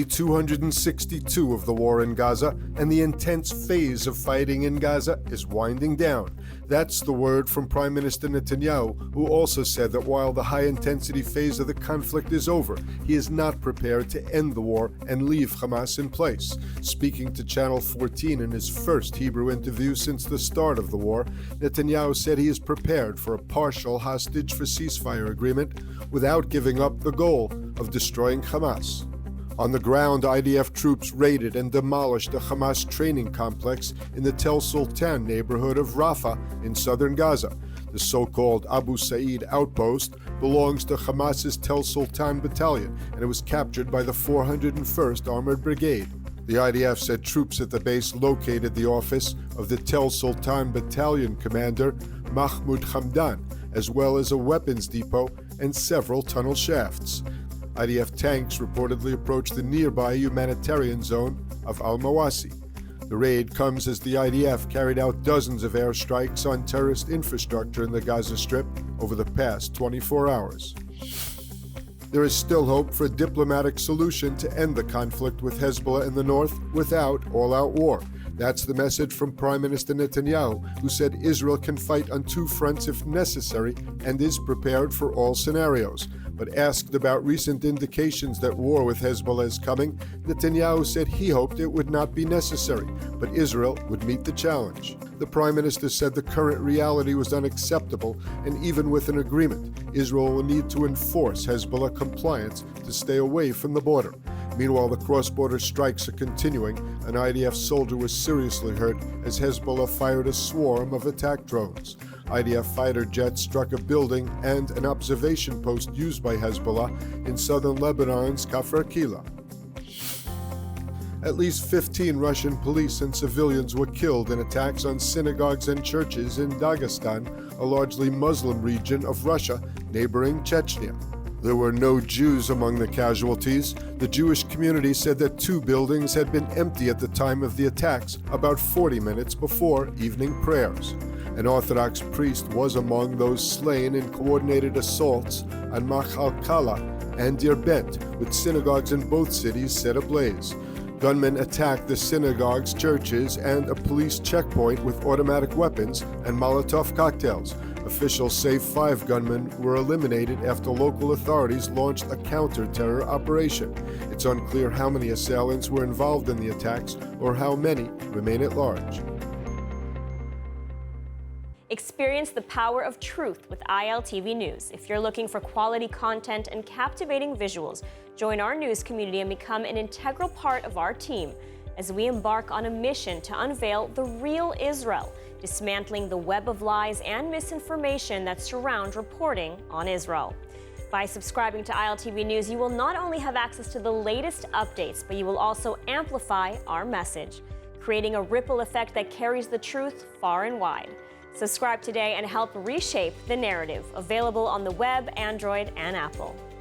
Day 262 of the war in Gaza, and the intense phase of fighting in Gaza is winding down. That's the word from Prime Minister Netanyahu, who also said that while the high-intensity phase of the conflict is over, he is not prepared to end the war and leave Hamas in place. Speaking to Channel 14 in his first Hebrew interview since the start of the war, Netanyahu said he is prepared for a partial hostage-for-ceasefire agreement without giving up the goal of destroying Hamas. On the ground, IDF troops raided and demolished a Hamas training complex in the Tel Sultan neighborhood of Rafah in southern Gaza. The so-called Abu Said outpost belongs to Hamas's Tel Sultan battalion, and it was captured by the 401st Armored Brigade. The IDF said troops at the base located the office of the Tel Sultan battalion commander Mahmoud Hamdan, as well as a weapons depot and several tunnel shafts. IDF tanks reportedly approached the nearby humanitarian zone of Al-Mawasi. The raid comes as the IDF carried out dozens of airstrikes on terrorist infrastructure in the Gaza Strip over the past 24 hours. There is still hope for a diplomatic solution to end the conflict with Hezbollah in the north without all-out war. That's the message from Prime Minister Netanyahu, who said Israel can fight on two fronts if necessary and is prepared for all scenarios. But asked about recent indications that war with Hezbollah is coming, Netanyahu said he hoped it would not be necessary, but Israel would meet the challenge. The Prime Minister said the current reality was unacceptable, and even with an agreement, Israel will need to enforce Hezbollah compliance to stay away from the border. Meanwhile, the cross-border strikes are continuing. An IDF soldier was seriously hurt as Hezbollah fired a swarm of attack drones. IDF fighter jets struck a building and an observation post used by Hezbollah in southern Lebanon's Kafr Kila. At least 15 Russian police and civilians were killed in attacks on synagogues and churches in Dagestan, a largely Muslim region of Russia neighboring Chechnya. There were no Jews among the casualties. The Jewish community said that two buildings had been empty at the time of the attacks, about 40 minutes before evening prayers. An Orthodox priest was among those slain in coordinated assaults on Machalkala and Derbent, with synagogues in both cities set ablaze. Gunmen attacked the synagogues, churches, and a police checkpoint with automatic weapons and Molotov cocktails. Officials say 5 gunmen were eliminated after local authorities launched a counter-terror operation. It's unclear how many assailants were involved in the attacks or how many remain at large. Experience the power of truth with ILTV News. If you're looking for quality content and captivating visuals, join our news community and become an integral part of our team as we embark on a mission to unveil the real Israel, dismantling the web of lies and misinformation that surround reporting on Israel. By subscribing to ILTV News, you will not only have access to the latest updates, but you will also amplify our message, creating a ripple effect that carries the truth far and wide. Subscribe today and help reshape the narrative. Available on the web, Android, and Apple.